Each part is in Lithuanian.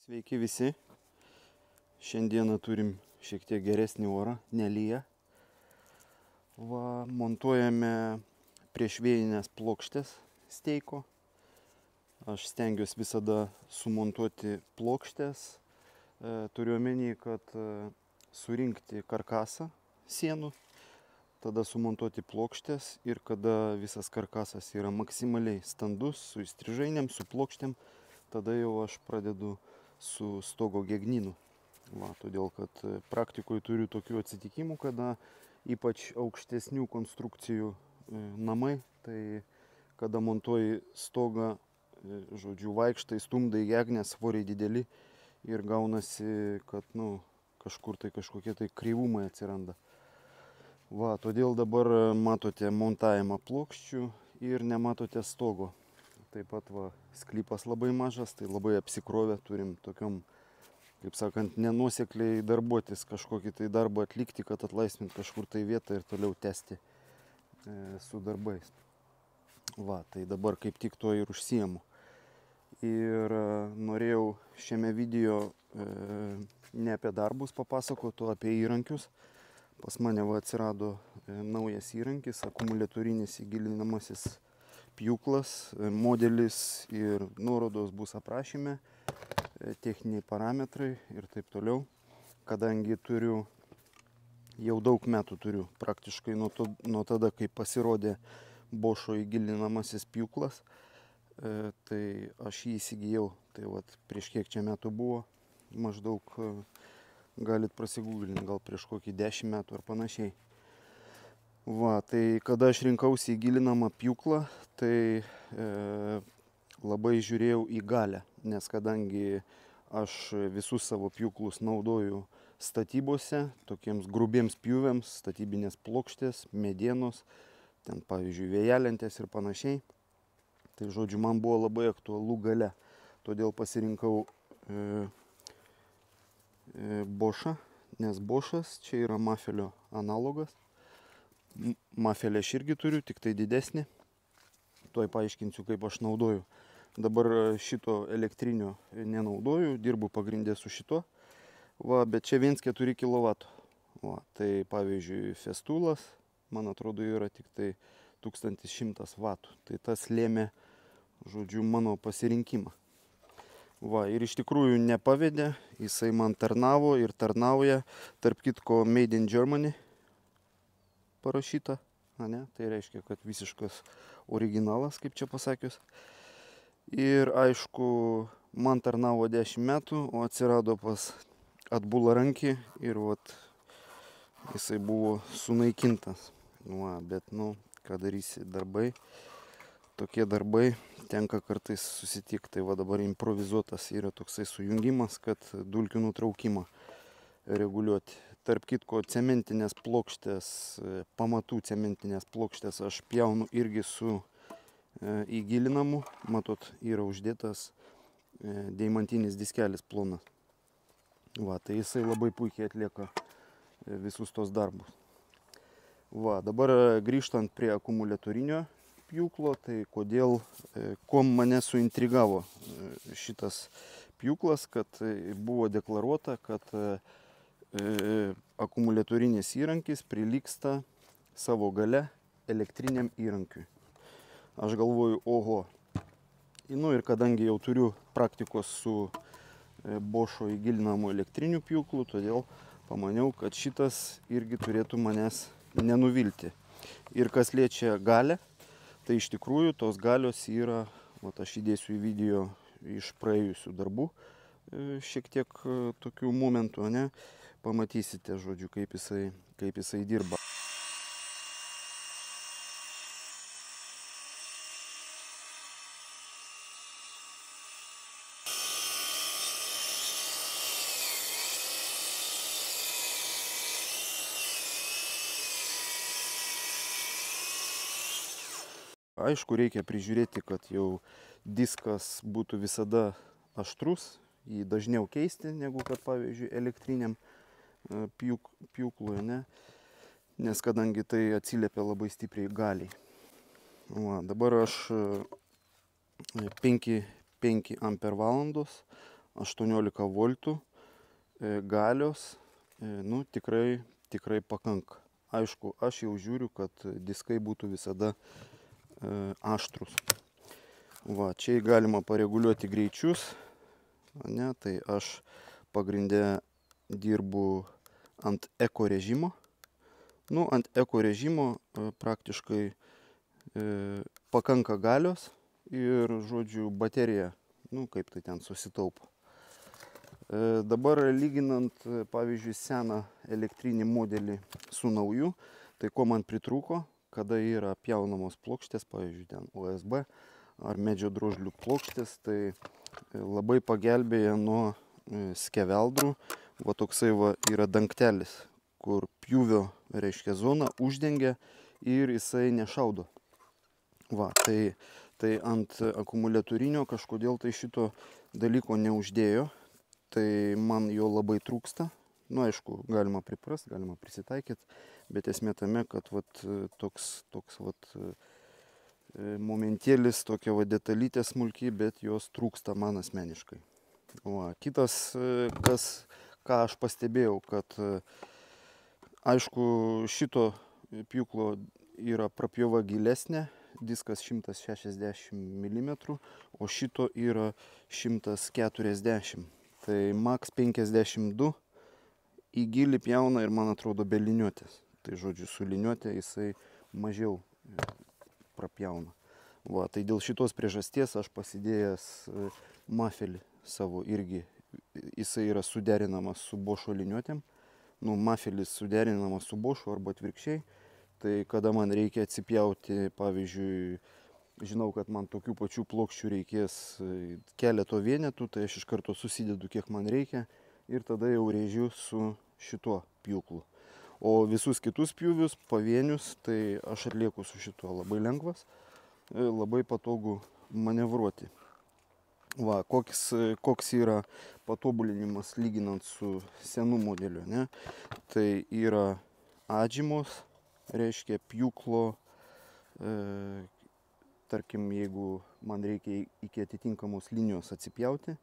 Sveiki visi. Šiandieną turim šiek tiek geresnį orą, nelyja. Montuojame priešvėjinės plokštės steiko. Aš stengiuosi visada sumontuoti plokštės. Turiu omeny, kad surinkti karkasą sienų, tada sumontuoti plokštės ir kada visas karkasas yra maksimaliai standus, su įstrižainėm, su plokštėm, tada jau aš pradedu su stogo gegnynu. Todėl, kad praktikoje turiu tokių atsitikimų, kada ypač aukštesnių konstrukcijų namai, tai kada montuoji stogą, vaikštai, stumdai gegnės, svoriai dideli ir gaunasi, kad kažkur tai kažkokie tai kreivumai atsiranda. Todėl dabar matote montavimą plokščių ir nematote stogo. Taip pat sklypas labai mažas, tai labai apsikrovę, turim tokiom, kaip sakant, nenuosekliai darbuotis, kažkokį tai darbą atlikti, kad atlaisvint kažkur tai vietą ir toliau tęsti su darbais. Tai dabar kaip tik to ir užsiemu. Ir norėjau šiame video ne apie darbus papasakoti, o apie įrankius. Pas mane atsirado naujas įrankis, akumuliatorinis įgilinamasis pjūklas, modelis ir nuorodos bus aprašyme, techniniai parametrai ir taip toliau. Kadangi jau daug metų turiu, praktiškai nuo tada, kai pasirodė Bošo įgilinamasis pjūklas, tai aš jį įsigijau. Tai prieš kiek čia metų buvo, maždaug galit prasigūglinti, gal prieš kokį 10 metų ar panašiai. Tai kada aš rinkausi įgilinamą pjūklą, tai labai žiūrėjau į galią, nes kadangi aš visus savo pjūklus naudoju statybose, tokiems grubiems pjūviams, statybinės plokštės, medienos, ten pavyzdžiui vėjelentės ir panašiai, tai žodžiu man buvo labai aktualu galia, todėl pasirinkau Bošą, nes Bošas čia yra Mafelio analogas. Mafelį aš irgi turiu, tik tai didesnį. Tuoj paaiškinsiu, kaip aš naudoju. Dabar šito elektrinio nenaudoju, dirbu pagrindę su šito. Bet čia 1,4 kW. Tai pavyzdžiui Festulas, man atrodo, yra tik tai 1100 W. Tai tas lėmė, žodžiu, mano pasirinkimą. Ir iš tikrųjų nepavedė, jisai man tarnavo ir tarnauja, tarp kitko Made in Germany parašyta, tai reiškia, kad visiškas originalas, kaip čia pasakius. Ir aišku, man tarnavo 10 metų, o atsirado pas atbularankį ir jisai buvo sunaikintas. Bet ką darysi, darbai, tokie darbai, tenka kartais susitikti. Tai dabar improvizuotas yra toksai sujungimas, kad dulkių nutraukimą reguliuoti. Tarp kitko, cementinės plokštės, pamatų cementinės plokštės aš pjaunu irgi su įgilinamu. Matot, yra uždėtas deimantinis diskelis plonas. Tai jisai labai puikiai atlieka visus tos darbus. Dabar grįžtant prie akumuliatorinio pjūklo, tai kuo mane suintrigavo šitas pjūklas, kad buvo deklaruota, kad akumuliatorinis įrankis prilygsta savo gale elektriniam įrankiui. Aš galvoju, oho. Ir kadangi jau turiu praktikos su Bošo įgilinamu elektriniu pjūklu, todėl pamaniau, kad šitas irgi turėtų manęs nenuvilti. Ir kas liečia galę, tai iš tikrųjų tos galios yra, aš įdėsiu į video iš praėjusių darbų, šiek tiek tokių momentų, pamatysite, žodžiu, kaip jisai dirba. Aišku, reikia prižiūrėti, kad jau diskas būtų visada aštrus, jį dažniau keisti, negu kad, pavyzdžiui, elektriniam pjūklui, nes kadangi tai atsiliepia labai stipriai galiai. Dabar aš 5 ampervalandos 18 voltų galios, nu, tikrai pakanka. Aišku, aš jau žiūriu, kad diskai būtų visada aštrus. Va, čia galima pareguliuoti greičius, ne, tai aš pagrindė dirbu ant eko režimo. Nu, ant eko režimo praktiškai pakanka galios ir, žodžiu, baterija, nu, kaip tai ten susitaupo. Dabar lyginant, pavyzdžiui, seną elektrinį modelį su nauju, tai ko man pritrūko, kada yra pjaunamos plokštės, pavyzdžiui, ten USB ar medžio drožlių plokštės, tai labai pagelbėja nuo skeveldrų. Va toksai va yra dangtelis, kur pjūvio, reiškia, zona uždengia ir jisai nešaudo. Va, tai ant akumuliatorinio kažkodėl tai šito dalyko neuždėjo. Tai man jo labai trūksta. Nu, aišku, galima priprast, galima prisitaikyti, bet esmė tame, kad vat, toks vat, momentėlis, tokia va, detalytė smulki, bet jos trūksta man asmeniškai. Va, kitas, ką aš pastebėjau, kad aišku, šito pjūklo yra prapjova gilesnė, diskas 160 mm, o šito yra 140 mm. Tai max 52 į gilį pjauna ir, man atrodo, be liniuotės. Tai, žodžiu, su liniuotė jisai mažiau prapjauna. Va, tai dėl šitos priežasties aš pasidėjęs mafelį savo irgi. Jisai yra suderinamas su Bošo liniuotėm. Nu, mafelis suderinamas su Bošu arba atvirkščiai. Tai kada man reikia atsipjauti, pavyzdžiui, žinau, kad man tokių pačių plokščių reikės keleto vienetų, tai aš iš karto susidedu, kiek man reikia ir tada jau rėžiu su šituo pjūklu. O visus kitus pjūvius, pavienius, tai aš atlieku su šituo. Labai lengvas, labai patogu manevruoti. Va, koks yra patobulinimas lyginant su senu modeliu, ne? Tai yra atžymos, reiškia pjūklo, tarkim, jeigu man reikia iki atitinkamos linijos atsipjauti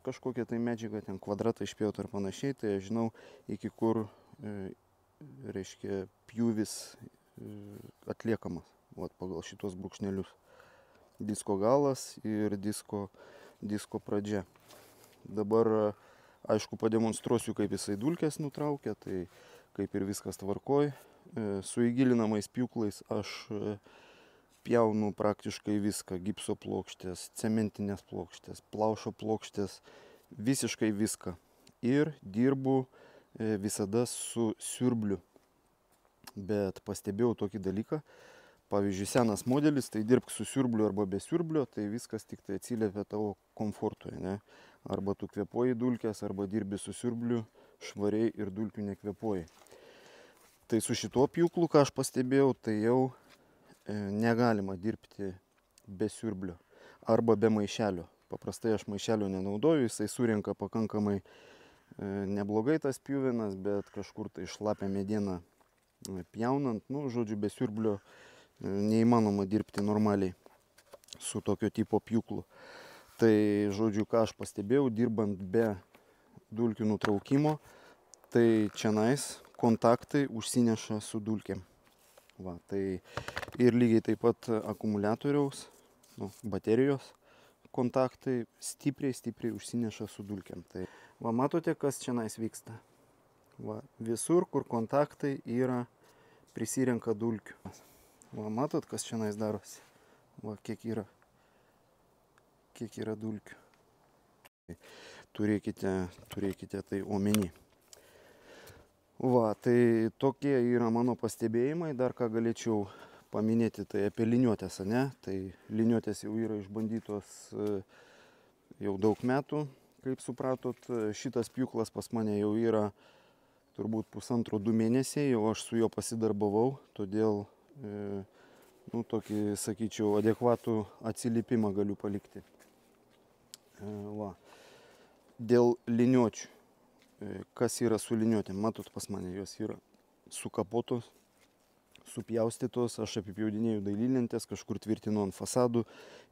kažkokią tai medžiagą, ten kvadratą išpjauti ar panašiai, tai aš žinau, iki kur, reiškia, pjūvis atliekamas, vat, pagal šitos brūkšnelius. Disko galas ir disko pradžia. Dabar, aišku, pademonstruosiu, kaip jisai dulkes nutraukia, tai kaip ir viskas tvarkoj. Su įgilinamais pjūklais aš pjaunu praktiškai viską, gipso plokštės, cementinės plokštės, plaušo plokštės, visiškai viską. Ir dirbu visada su siurbliu. Bet pastebėjau tokį dalyką, pavyzdžiui, senas modelis, tai dirbk su siurbliu arba be siurblio, tai viskas tik tai atsiliepia tavo komfortui, ne? Arba tu kvėpuoji dulkes, arba dirbi su siurbliu švariai ir dulkių nekvėpuoji. Tai su šituo pjūklu, ką aš pastebėjau, tai jau negalima dirbti be siurblio arba be maišelio. Paprastai aš maišelio nenaudoju, jisai surenka pakankamai neblogai tas pjuvenas, bet kažkur tai šlapia medieną pjaunant, nu, žodžiu, be siurblio neįmanoma dirbti normaliai su tokio tipo pjūklu. Tai, žodžiu, ką aš pastebėjau, dirbant be dulkių nutraukimo, tai čionais kontaktai užsineša su dulkėm. Va, tai ir lygiai taip pat akumuliatoriaus, nu, baterijos kontaktai stipriai užsineša su dulkėm. Tai, va, matote, kas čionais vyksta. Va, visur, kur kontaktai yra, prisirenka dulkių. Va, matot, kas čionais darosi. Va, kiek yra dulkių. Turėkite tai omeny. Va, tai tokie yra mano pastebėjimai. Dar ką galėčiau paminėti, tai apie liniuotės, ne? Tai liniuotės jau yra išbandytos jau daug metų, kaip supratot. Šitas pjūklas pas mane jau yra turbūt 1,5–2 mėnesiai, jau aš su juo pasidarbavau, todėl, nu, tokį, sakyčiau, adekvatų atsiliepimą galiu palikti. Va. Dėl liniuočių. Kas yra su liniuotėm? Matot, pas mane jos yra sukapotos, supjaustytos, aš apipjaudinėjau dailylentes, kažkur tvirtinu ant fasadų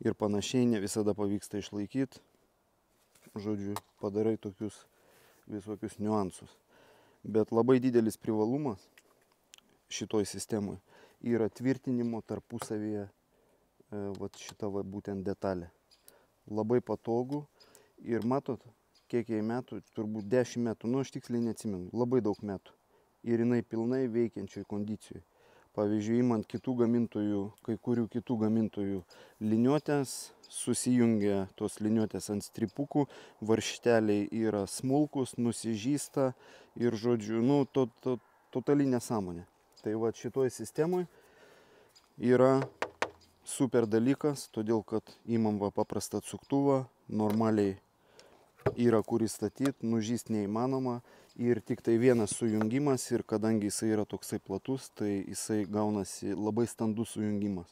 ir panašiai, ne visada pavyksta išlaikyti. žodžiu, padarai tokius visokius niuansus. Bet labai didelis privalumas šitoj sistemui yra tvirtinimo tarpusavyje vat šita va būtent detalė. Labai patogu ir matot, kiek jai metų, turbūt 10 metų, nu aš tiksliai neatsimenu, labai daug metų. Ir jinai pilnai veikiančioj kondicijoj. Pavyzdžiui, imant kitų gamintojų, kai kurių kitų gamintojų liniuotės, susijungia tos liniuotės ant stripukų, varžteliai yra smulkus, nusižysta ir žodžiu, nu, totali nesąmonė. Tai va šitoj sistemoj yra super dalykas, todėl kad imam va paprastą atsuktuvą, normaliai yra kur įstatyti, nužyst neįmanoma ir tik tai vienas sujungimas ir kadangi jisai yra toksai platus, tai jisai gaunasi labai standus sujungimas.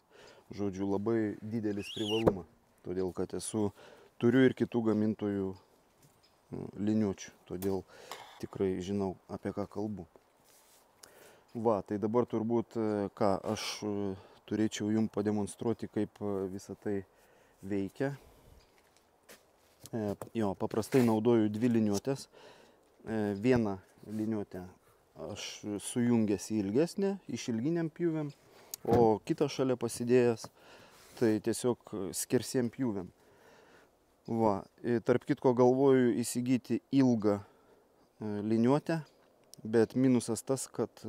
Žodžiu, labai didelis privalumas, todėl kad turiu ir kitų gamintojų liniuočių, todėl tikrai žinau, apie ką kalbu. Va, tai dabar turbūt, ką aš turėčiau jums pademonstruoti, kaip visa tai veikia. Jo, paprastai naudoju dvi liniuotės. Vieną liniuotę aš sujungęs į ilgesnę, išilginiam pjūviam, o kitą šalia pasidėjęs, tai tiesiog skersiem pjūviam. Va, tarp kitko galvoju įsigyti ilgą liniuotę, bet minusas tas, kad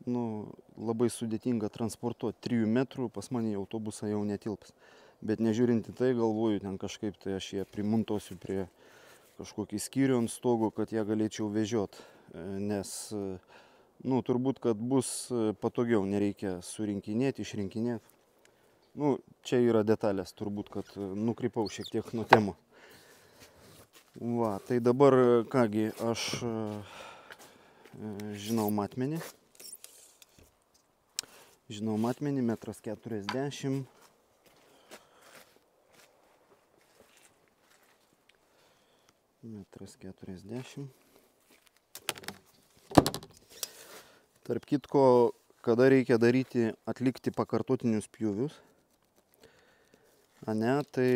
nu, labai sudėtinga transportuoti 3 metrų, pas mane į autobusą jau netilps. Bet nežiūrint į tai, galvoju, ten kažkaip tai aš ją primontuosiu prie kažkokį skyrių ant stogo, kad ją galėčiau vežiot. Nes, nu, turbūt, kad bus patogiau, nereikia surinkinėti, išrinkinėti. Nu, čia yra detalės, turbūt, kad nukrypau šiek tiek nuo temų. Va, tai dabar, kągi, aš žinau matmenį. Žinau matmenį, 1,40 m. Metras 40. Tarp kitko, kada reikia atlikti pakartotinius pjūvius, tai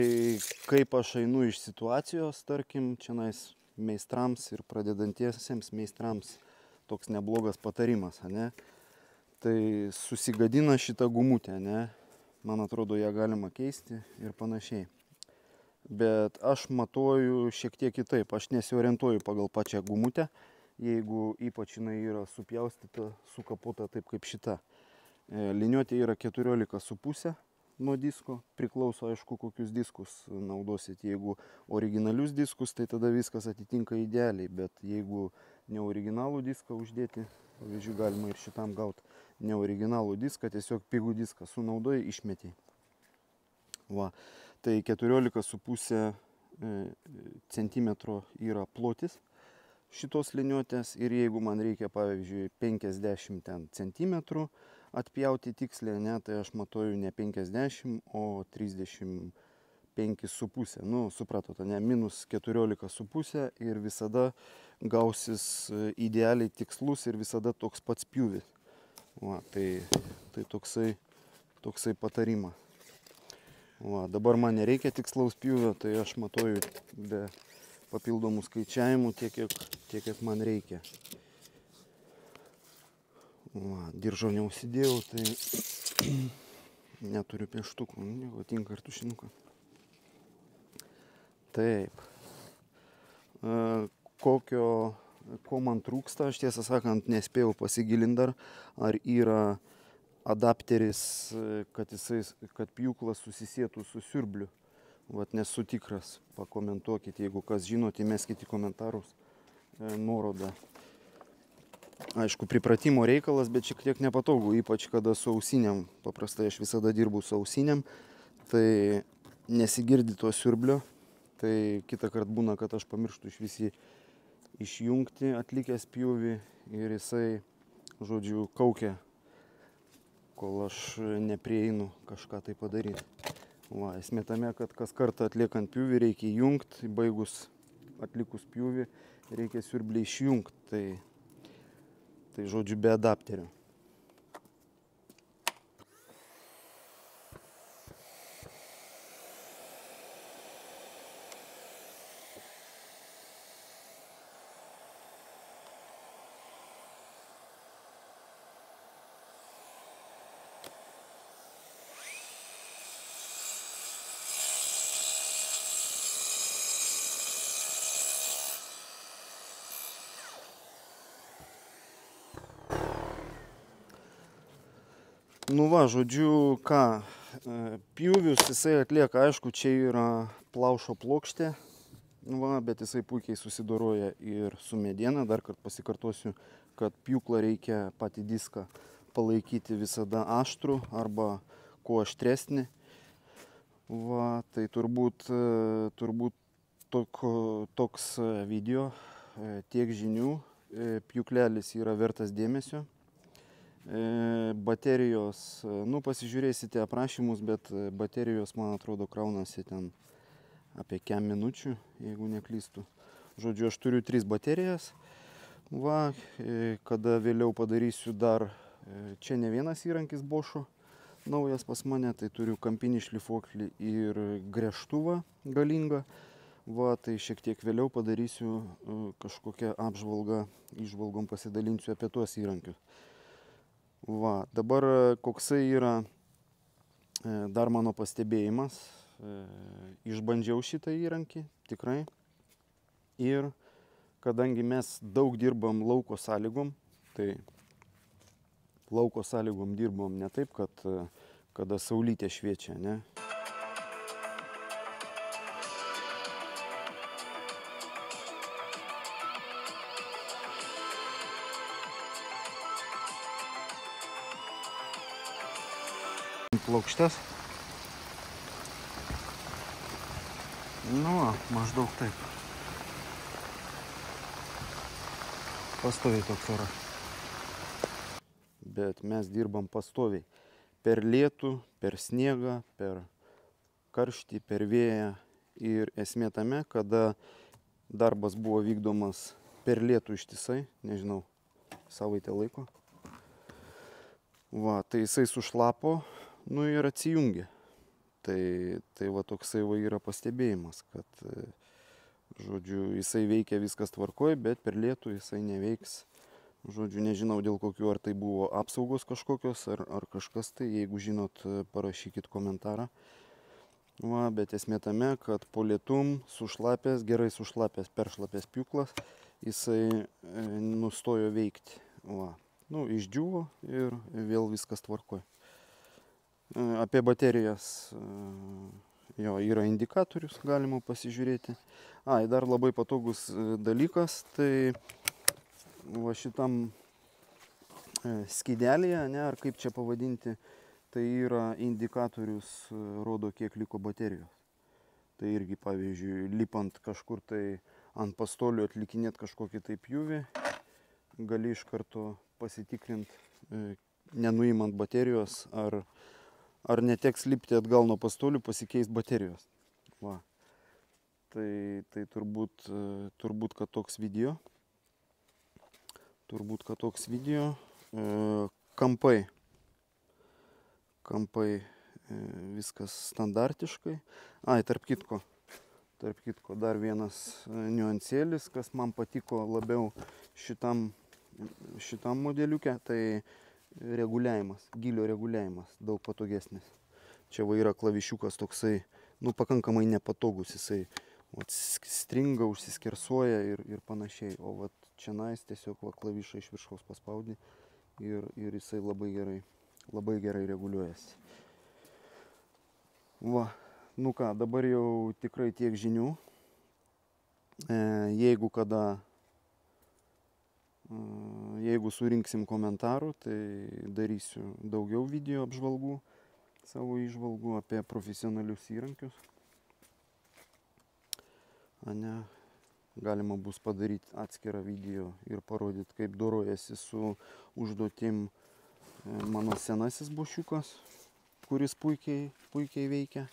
kaip aš einu iš situacijos, tarkim, čionais meistrams ir pradedantiesiems meistrams toks neblogas patarimas, tai susigadina šitą gumutę, man atrodo, ją galima keisti ir panašiai. Bet aš matuoju šiek tiek kitaip, aš nesiorientuoju pagal pačią gumutę, jeigu ypač jinai yra supjaustyta, sukapota taip kaip šita. Liniuotė yra 14,5 nuo disko, priklauso aišku kokius diskus naudosit. Jeigu originalius diskus, tai tada viskas atitinka idealiai, bet jeigu ne originalų diską uždėti, pavyzdžiui, galima ir šitam gauti ne originalų diską, tiesiog pigų diską sunaudoji, išmeti. Va. Tai 14,5 cm yra plotis šitos liniuotės ir jeigu man reikia, pavyzdžiui, 50 cm atpjauti tiksliai, tai aš matuoju ne 50, o 35,5. Nu, supratote, minus 14,5 ir visada gausis idealiai tikslus ir visada toks pats pjūvis. Va, tai toksai patarimas. Va, dabar man nereikia tikslaus pjūvio, tai aš matuoju be papildomų skaičiavimų tiek, kiek man reikia. Va, diržo neužsidėjau, tai neturiu pieštukų, nieko tinka ir tušinuką. Taip. Ko man trūksta, aš tiesą sakant nespėjau pasigilinti dar, ar yra adapteris, kad pjūklas susisietų su siurbliu. Vat nesu tikras, pakomentuokit, jeigu kas žinot, įmeskit į komentarus nuorodą. Aišku, pripratimo reikalas, bet šiek tiek nepatogu, ypač kada su ausinėm. Paprastai aš visada dirbu su ausinėm, tai nesigirdi to siurblio. Tai kitą kartą būna, kad aš pamirštu iš visi išjungti atlikęs pjūvį ir jisai, žodžiu, kaukia, kol aš neprieinu kažką tai padaryti. Va, esmė tame, kad kas kartą atliekant pjūvį reikia įjungti, atlikus pjūvį reikia siurblį išjungti, tai žodžiu be adapterio. Nu va, žodžiu, ką, pjūvius jisai atlieka, aišku, čia yra plaušo plokštė, va, bet jisai puikiai susidoroja ir su mediena. Dar kartą pasikartosiu, kad pjūklą reikia patį diską palaikyti visada aštrų arba kuo aštresnį. Va, tai turbūt toks video, tiek žinių, pjūklelis yra vertas dėmesio. Baterijos, nu pasižiūrėsite aprašymus, bet baterijos, man atrodo, kraunasi ten apie 5 minučių, jeigu neklystu. Žodžiu, aš turiu 3 baterijas. Va, kada vėliau padarysiu dar, čia ne vienas įrankis Bošo naujas pas mane, tai turiu kampinį šlifuoklį ir gręžtuvą galingą. Va, tai šiek tiek vėliau padarysiu kažkokią apžvalgą, įžvalgom pasidalinsiu apie tuos įrankius. Va, dabar koksai yra dar mano pastebėjimas. Išbandžiau šitą įrankį, tikrai. Ir kadangi mes daug dirbam lauko sąlygom, tai lauko sąlygom dirbam ne taip, kad kada saulytė šviečia, ne? Plokštes. Nu, maždaug taip. Pastoviai toks oras. Bet mes dirbam pastoviai. Per lietų, per sniegą, per karštį, per vėją. Ir esmė tame, kada darbas buvo vykdomas per lietų ištisai, nežinau, savaitę laiko. Va, tai jisai sušlapo, nu ir atsijungė. Tai va toksai va yra pastebėjimas, kad, žodžiu, jisai veikia viskas tvarkoj, bet per lietų jisai neveiks. Žodžiu, nežinau dėl kokių, ar tai buvo apsaugos kažkokios, ar kažkas tai, jeigu žinot, parašykit komentarą. Va, bet esmė tame, kad po lietum sušlapęs, gerai sušlapęs, peršlapęs pjūklas, jisai nustojo veikti. Va, nu, išdžiūvo ir vėl viskas tvarkoj. Apie baterijas, jo, yra indikatorius, galima pasižiūrėti. Dar labai patogus dalykas, tai va šitam skydelėje, ne, ar kaip čia pavadinti, tai yra indikatorius, rodo, kiek liko baterijos. Tai irgi, pavyzdžiui, lipant kažkur tai ant pastolių atlikinėt kažkokį tai pjūvį, gali iš karto pasitikrinti, nenuimant baterijos, ar neteks lipti atgal nuo pastolių, pasikeis baterijos. Va. Tai turbūt, kad toks video. Kampai. Viskas standartiškai. Tarp kitko, dar vienas niuansėlis, kas man patiko labiau šitam modeliuke, tai reguliavimas, gylio reguliavimas, daug patogesnis. Čia va yra klavišiukas toksai, nu, pakankamai nepatogus, jisai stringa, užsiskersuoja ir panašiai. O va čianais tiesiog va klavišą iš viršaus paspaudi ir jisai labai gerai reguliuojasi. Va, nu ką, dabar jau tikrai tiek žinių. Jeigu surinksim komentarų, tai darysiu daugiau video apžvalgų, savo įžvalgų apie profesionalius įrankius. Galima bus padaryti atskirą video ir parodyti, kaip dorojasi su užduotim mano senasis bošiukas, kuris puikiai veikia.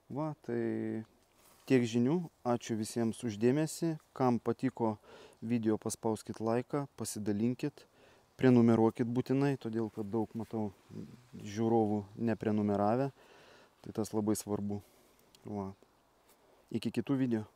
Va, tai tiek žinių. Ačiū visiems už dėmesį. Kam patiko video, paspauskit laiką, pasidalinkit, prenumeruokit būtinai, todėl kad daug matau žiūrovų neprenumeravę. Tai tas labai svarbu. Va. Iki kitų video.